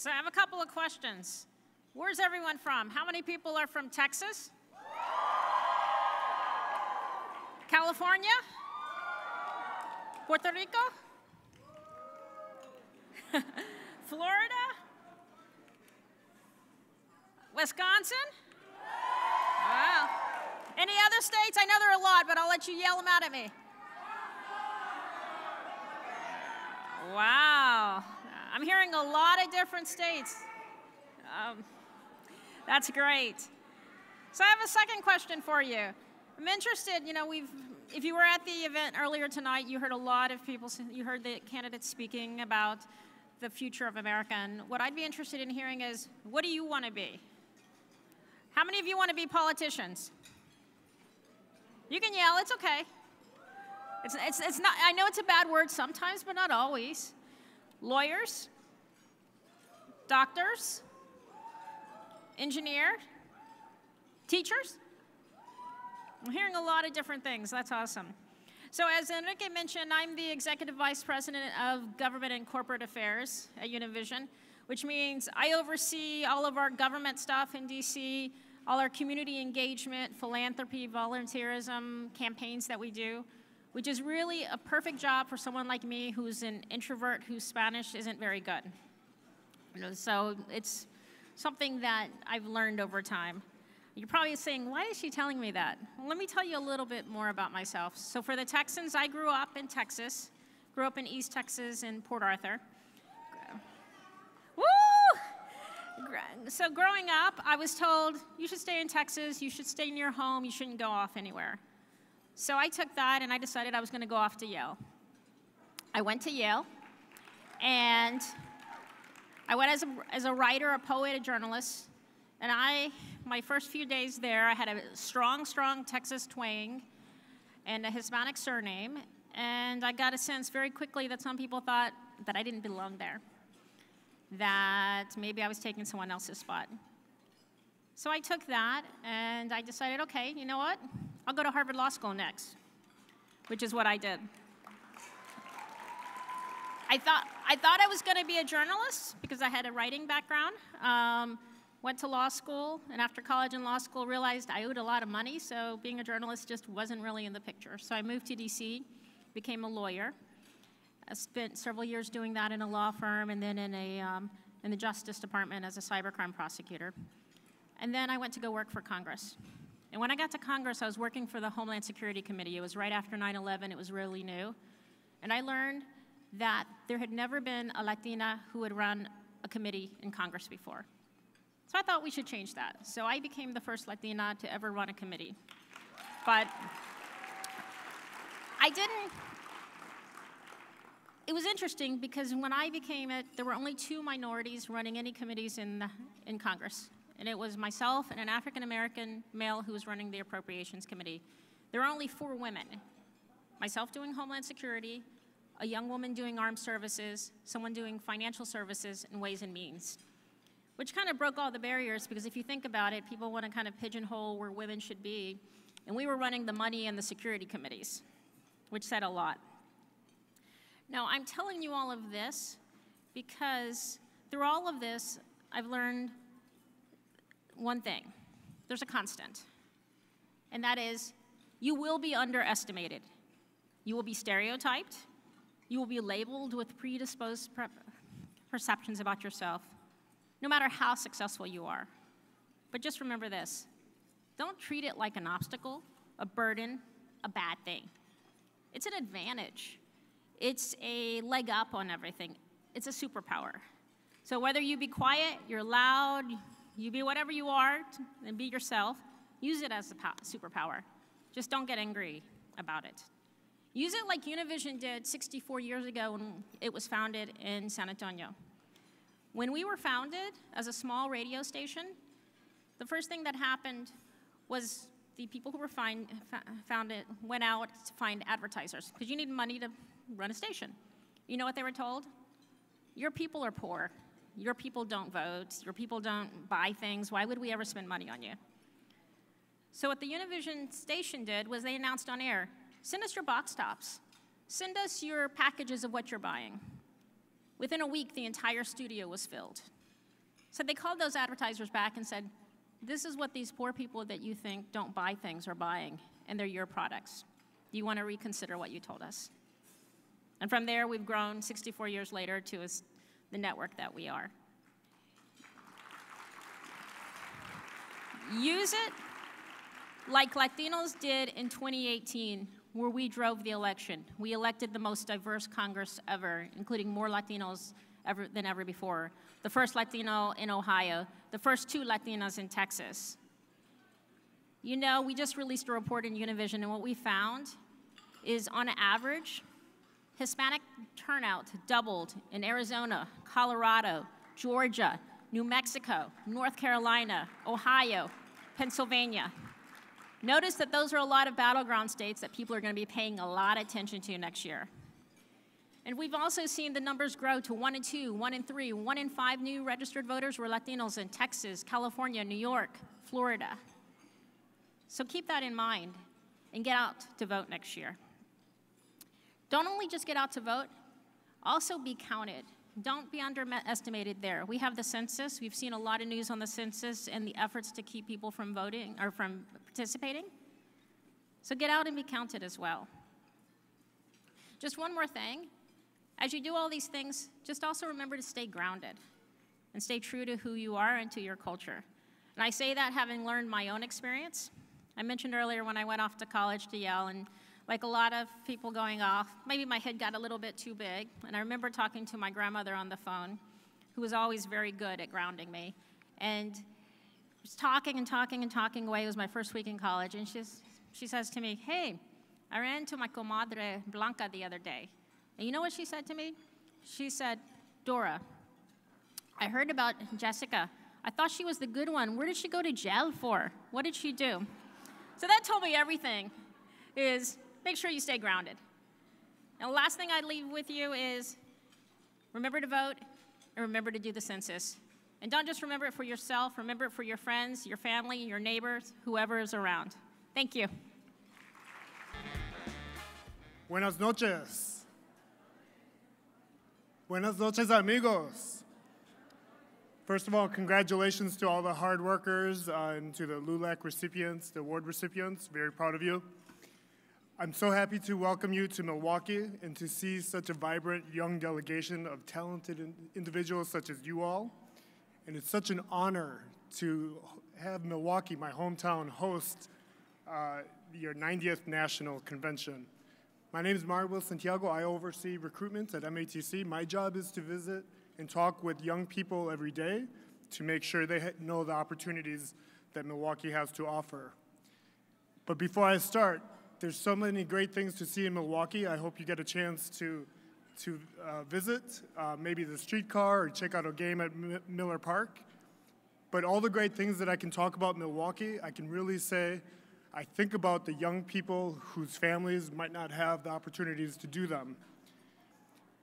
So I have a couple of questions. Where's everyone from? How many people are from Texas? California? Puerto Rico? Florida? Wisconsin? Wow. Any other states? I know there are a lot, but I'll let you yell them out at me. Wow. I'm hearing a lot of different states. That's great. So I have a second question for you. I'm interested, if you were at the event earlier tonight, you heard a lot of people, you heard the candidates speaking about the future of America. And what I'd be interested in hearing is, what do you want to be? How many of you want to be politicians? You can yell, it's okay. It's not, I know it's a bad word sometimes, but not always. Lawyers, doctors, engineer, teachers. I'm hearing a lot of different things. That's awesome. So as Enrique mentioned, I'm the Executive Vice President of Government and Corporate Affairs at Univision, which means I oversee all of our government stuff in DC, all our community engagement, philanthropy, volunteerism, campaigns that we do, which is really a perfect job for someone like me who's an introvert whose Spanish isn't very good. So it's something that I've learned over time. You're probably saying, why is she telling me that? Well, let me tell you a little bit more about myself. So for the Texans, I grew up in Texas, grew up in East Texas in Port Arthur. Woo! So growing up, I was told, you should stay in Texas, you should stay near home, you shouldn't go off anywhere. So I took that and I decided I was going to go off to Yale. I went to Yale, and I went as a writer, a poet, a journalist, and my first few days there, I had a strong Texas twang and a Hispanic surname, and I got a sense very quickly that some people thought that I didn't belong there, that maybe I was taking someone else's spot. So I took that, and I decided, okay, you know what? I'll go to Harvard Law School next, which is what I did. I thought I was going to be a journalist because I had a writing background. Went to law school, and after college and law school, realized I owed a lot of money, so being a journalist just wasn't really in the picture. So I moved to DC, became a lawyer. I spent several years doing that in a law firm, and then in the Justice Department as a cybercrime prosecutor. And then I went to go work for Congress. And when I got to Congress, I was working for the Homeland Security Committee. It was right after 9/11. It was really new. And I learned that there had never been a Latina who had run a committee in Congress before. So I thought we should change that. So I became the first Latina to ever run a committee. But I didn't. It was interesting because when I became it, there were only 2 minorities running any committees in Congress. And it was myself and an African-American male who was running the Appropriations Committee. There were only 4 women. Myself doing Homeland Security, a young woman doing Armed Services, someone doing Financial Services, and Ways and Means. Which kind of broke all the barriers, because if you think about it, people want to kind of pigeonhole where women should be. And we were running the money and the security committees, which said a lot. Now, I'm telling you all of this because through all of this, I've learned one thing. There's a constant. And that is, you will be underestimated. You will be stereotyped. You will be labeled with predisposed perceptions about yourself, no matter how successful you are. But just remember this. Don't treat it like an obstacle, a burden, a bad thing. It's an advantage. It's a leg up on everything. It's a superpower. So whether you be quiet, you're loud, you be whatever you are, and be yourself, use it as a superpower. Just don't get angry about it. Use it like Univision did 64 years ago when it was founded in San Antonio. When we were founded as a small radio station, the first thing that happened was the people who were founded went out to find advertisers, because you need money to run a station. You know what they were told? Your people are poor. Your people don't vote. Your people don't buy things. Why would we ever spend money on you? So what the Univision station did was they announced on air, send us your box tops. Send us your packages of what you're buying. Within a week, the entire studio was filled. So they called those advertisers back and said, this is what these poor people that you think don't buy things are buying, and they're your products. You want to reconsider what you told us. And from there, we've grown 64 years later to the network that we are. Use it like Latinos did in 2018, where we drove the election. We elected the most diverse Congress ever, including more Latinos than ever before. The first Latino in Ohio, the first 2 Latinas in Texas. You know, we just released a report in Univision, and what we found is, on average, Hispanic turnout doubled in Arizona, Colorado, Georgia, New Mexico, North Carolina, Ohio, Pennsylvania. Notice that those are a lot of battleground states that people are going to be paying a lot of attention to next year. And we've also seen the numbers grow to 1 in 2, 1 in 3, 1 in 5 new registered voters were Latinos in Texas, California, New York, Florida. So keep that in mind and get out to vote next year. Don't only just get out to vote, also be counted. Don't be underestimated there. We have the census. We've seen a lot of news on the census and the efforts to keep people from voting or from participating. So get out and be counted as well. Just one more thing. As you do all these things, just also remember to stay grounded and stay true to who you are and to your culture. And I say that having learned my own experience. I mentioned earlier when I went off to college to Yale, and like a lot of people going off, maybe my head got a little bit too big. And I remember talking to my grandmother on the phone, who was always very good at grounding me. And just talking and talking and talking away. It was my first week in college. And she says to me, hey, I ran into my comadre Blanca the other day. And you know what she said to me? She said, Dora, I heard about Jessica. I thought she was the good one. Where did she go to jail for? What did she do? So that told me everything, is make sure you stay grounded. And the last thing I'd leave with you is remember to vote and remember to do the census. And don't just remember it for yourself, remember it for your friends, your family, your neighbors, whoever is around. Thank you. Buenas noches. Buenas noches, amigos. First of all, congratulations to all the hard workers and to the LULAC recipients, the award recipients. Very proud of you. I'm so happy to welcome you to Milwaukee and to see such a vibrant young delegation of talented individuals such as you all. And it's such an honor to have Milwaukee, my hometown, host your 90th National Convention. My name is Marwill Santiago. I oversee recruitment at MATC. My job is to visit and talk with young people every day to make sure they know the opportunities that Milwaukee has to offer. But before I start, there's so many great things to see in Milwaukee. I hope you get a chance to visit, maybe the streetcar or check out a game at Miller Park. But all the great things that I can talk about Milwaukee, I can really say I think about the young people whose families might not have the opportunities to do them.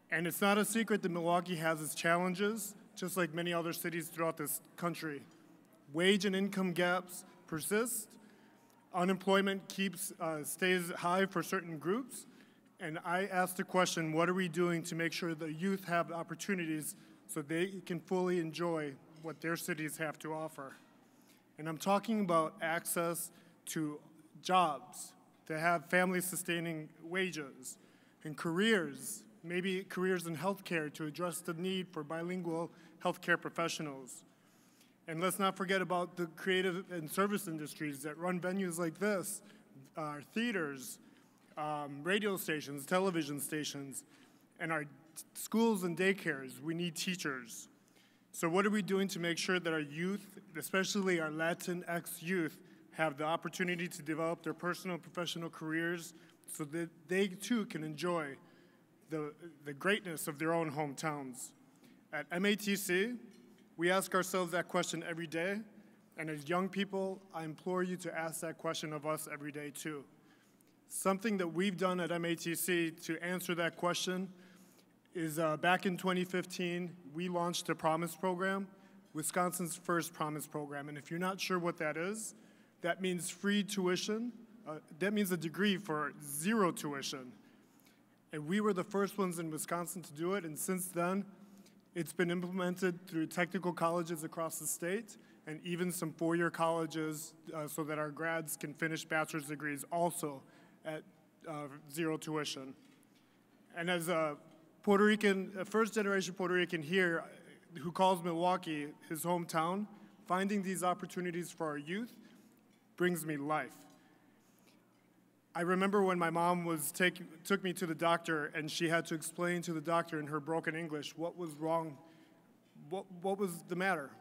And it's not a secret that Milwaukee has its challenges, just like many other cities throughout this country. Wage and income gaps persist. Unemployment stays high for certain groups. And I asked the question, what are we doing to make sure the youth have opportunities so they can fully enjoy what their cities have to offer? And I'm talking about access to jobs, to have family-sustaining wages, and careers, maybe careers in healthcare to address the need for bilingual healthcare professionals. And let's not forget about the creative and service industries that run venues like this, theaters, radio stations, television stations, and our schools and daycares. We need teachers. So what are we doing to make sure that our youth, especially our Latinx youth, have the opportunity to develop their personal and professional careers so that they too can enjoy the greatness of their own hometowns? At MATC, we ask ourselves that question every day, and as young people, I implore you to ask that question of us every day too. Something that we've done at MATC to answer that question is back in 2015, we launched a Promise program, Wisconsin's first Promise program. And if you're not sure what that is, that means free tuition. That means a degree for zero tuition. And we were the first ones in Wisconsin to do it, and since then, It's been implemented through technical colleges across the state and even some four-year colleges so that our grads can finish bachelor's degrees also at zero tuition. And as a Puerto Rican, a first-generation Puerto Rican here who calls Milwaukee his hometown, finding these opportunities for our youth brings me life. I remember when my mom took me to the doctor and she had to explain to the doctor in her broken English what was wrong, what was the matter.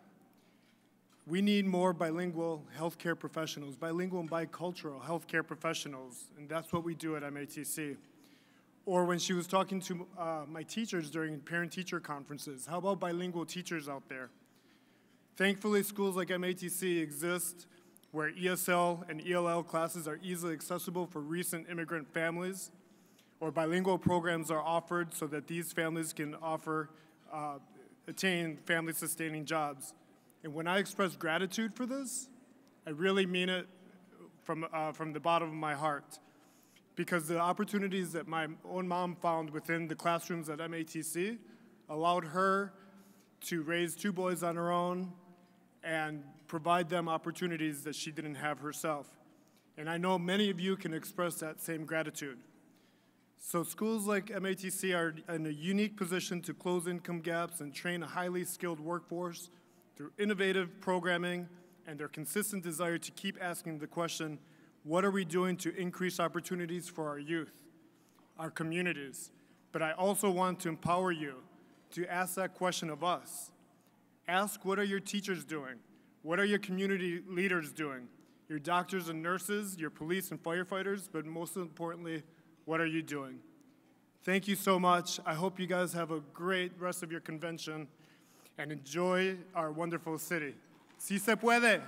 We need more bilingual healthcare professionals, bilingual and bicultural healthcare professionals, and that's what we do at MATC. Or when she was talking to my teachers during parent-teacher conferences, how about bilingual teachers out there? Thankfully, schools like MATC exist where ESL and ELL classes are easily accessible for recent immigrant families, or bilingual programs are offered so that these families can attain family-sustaining jobs. And when I express gratitude for this, I really mean it from the bottom of my heart, because the opportunities that my own mom found within the classrooms at MATC allowed her to raise two boys on her own and provide them opportunities that she didn't have herself. And I know many of you can express that same gratitude. So schools like MATC are in a unique position to close income gaps and train a highly skilled workforce through innovative programming and their consistent desire to keep asking the question, what are we doing to increase opportunities for our youth, our communities? But I also want to empower you to ask that question of us. Ask, what are your teachers doing? What are your community leaders doing? Your doctors and nurses, your police and firefighters, but most importantly, what are you doing? Thank you so much. I hope you guys have a great rest of your convention and enjoy our wonderful city. Si se puede.